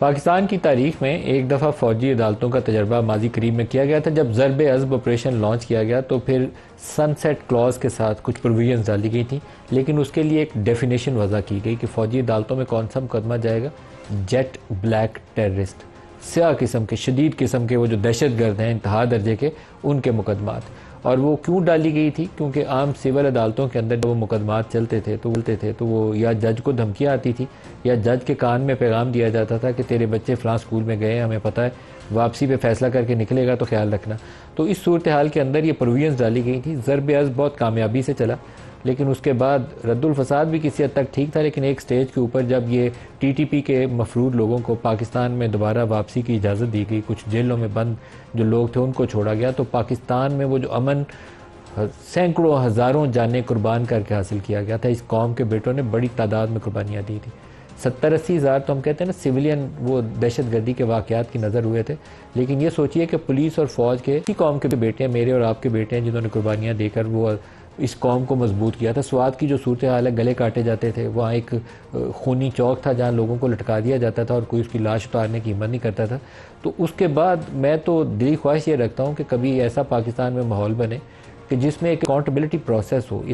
पाकिस्तान की तारीख में एक दफ़ा फ़ौजी अदालतों का तजर्बा माजी करीब में किया गया था। जब ज़रब अज़ब ऑपरेशन लॉन्च किया गया तो फिर सनसेट क्लॉज के साथ कुछ प्रोविजंस डाली गई थी, लेकिन उसके लिए एक डेफिनेशन वज़ा की गई कि फ़ौजी अदालतों में कौन सा मुकदमा जाएगा। जेट ब्लैक टेररिस्ट, स्याह किस्म के, शदीद किस्म के, वो जो दहशत गर्द हैं इंतहा दर्जे के, उनके मुकदमात। और वो क्यों डाली गई थी? क्योंकि आम सिविल अदालतों के अंदर वो मुकदमात चलते थे तो वो या जज को धमकियाँ आती थी या जज के कान में पैगाम दिया जाता था कि तेरे बच्चे फ़लाँ स्कूल में गए, हमें पता है, वापसी पे फैसला करके निकलेगा तो ख्याल रखना। तो इस सूरत हाल के अंदर ये प्रोविजंस डाली गई थी। ज़रब अज़ब बहुत कामयाबी से चला, लेकिन उसके बाद रद्दुल फसाद भी किसी हद तक ठीक था, लेकिन एक स्टेज के ऊपर जब ये टीटीपी के मफरूद लोगों को पाकिस्तान में दोबारा वापसी की इजाज़त दी गई, कुछ जेलों में बंद जो लोग थे उनको छोड़ा गया, तो पाकिस्तान में वो जो अमन सैकड़ों हज़ारों जानें कुर्बान करके हासिल किया गया था, इस कौम के बेटों ने बड़ी तादाद में कुर्बानियाँ दी थी। 70-80 हज़ार तो हम कहते हैं ना सिविलियन वो दहशत गर्दी के वाक़यात की नज़र हुए थे, लेकिन ये सोचिए कि पुलिस और फ़ौज के इसी कौम के बेटे हैं, मेरे और आपके बेटे हैं, जिन्होंने कुर्बानियाँ देकर वो इस कौम को मजबूत किया था। स्वात की जो सूरत हाल है, गले काटे जाते थे, वहाँ एक खूनी चौक था जहाँ लोगों को लटका दिया जाता था और कोई उसकी लाश उतारने की हिम्मत नहीं करता था। तो उसके बाद मैं तो दिली ख्वाहिश ये रखता हूँ कि कभी ऐसा पाकिस्तान में माहौल बने कि जिसमें एक अकाउंटेबिलिटी प्रोसेस हो,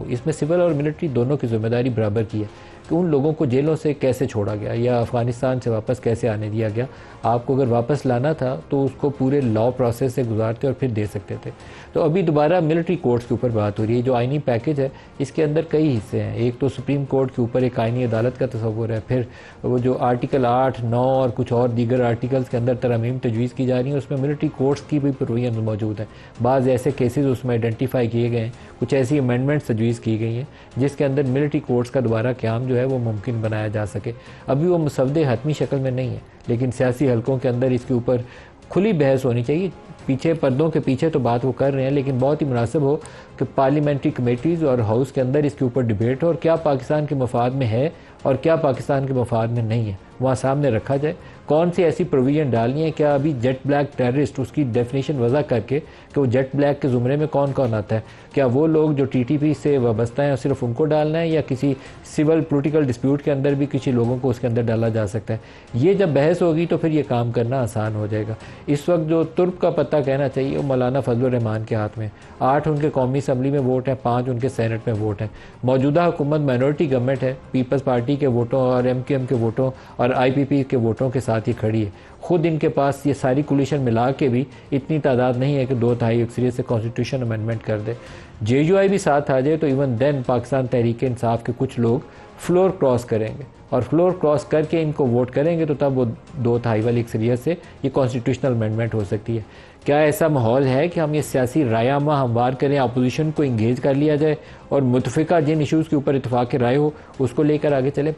इसमें सिविल और मिलिट्री दोनों की जिम्मेदारी बराबर की है कि उन लोगों को जेलों से कैसे छोड़ा गया या अफ़गानिस्तान से वापस कैसे आने दिया गया। आपको अगर वापस लाना था तो उसको पूरे लॉ प्रोसेस से गुजारते और फिर दे सकते थे। तो अभी दोबारा मिलिट्री कोर्ट्स के ऊपर बात हो रही है। जो आइनी पैकेज है इसके अंदर कई हिस्से हैं। एक तो सुप्रीम कोर्ट के ऊपर एक आइनी अदालत का तस्वुर है, फिर वो जो आर्टिकल 8, 9 और कुछ और दीगर आर्टिकल्स के अंदर तरमीम तजवीज़ की जा रही है, उसमें मिलिट्री कोर्ट्स की भी प्रोविजन मौजूद है। बाज़ ऐसे केसेस उसमें आइडेंटिफाई किए गए हैं, कुछ ऐसी अमेंडमेंट्स तजवीज़ की गई हैं जिसके अंदर मिलिट्री कोर्ट्स का दोबारा क़याम जो है वो मुमकिन बनाया जा सके। अभी वो मुसवदे हतमी शक्ल में नहीं है, लेकिन सियासी हलकों के अंदर इसके ऊपर खुली बहस होनी चाहिए। पीछे पर्दों के पीछे तो बात वो कर रहे हैं, लेकिन बहुत ही मुनासिब हो कि पार्लियामेंट्री कमेटीज़ और हाउस के अंदर इसके ऊपर डिबेट हो और क्या पाकिस्तान के मफाद में है और क्या पाकिस्तान के मफाद में नहीं है, वहाँ सामने रखा जाए। कौन सी ऐसी प्रोविजन डालनी है? क्या अभी जेट ब्लैक टेररिस्ट, उसकी डेफिनेशन वज़ा करके कि वो जेट ब्लैक के ज़ुमरे में कौन कौन आता है, क्या वो लोग जो टीटीपी से वाबस्ता हैं सिर्फ उनको डालना है या किसी सिविल पोलिटिकल डिस्प्यूट के अंदर भी किसी लोगों को उसके अंदर डाला जा सकता है? ये जब बहस होगी तो फिर ये काम करना आसान हो जाएगा। इस वक्त जो तुर्क का पत्ता कहना चाहिए वो मौलाना फजलुर रहमान के हाथ में। 8 उनके कौमी असम्बली में वोट है, 5 उनके सेनेट में वोट है। मौजूदा हुकूमत माइनॉरिटी गवर्नमेंट है, पीपल्स पार्टी के वोटों और MQM के वोटों और IPP के वोटों के साथ ये खड़ी है। खुद इनके पास ये सारी कोलिशन मिला के भी इतनी तादाद नहीं है कि 2/3 अक्सरियत से कॉन्स्टिट्यूशन अमेंडमेंट कर दे। JUI भी साथ आ जाए तो इवन देन पाकिस्तान तहरीक इंसाफ के कुछ लोग फ्लोर क्रॉस करेंगे और फ्लोर क्रॉस करके इनको वोट करेंगे, तो तब वो 2/3 वाली अक्सरियत से ये कॉन्स्टिट्यूशनल अमेंडमेंट हो सकती है। क्या ऐसा माहौल है कि हम ये सियासी रायामा हमवार करें, अपोजिशन को इंगेज कर लिया जाए और मुतफिका जिन इशूज़ के ऊपर इतफाक़ राय हो उसको लेकर आगे चले?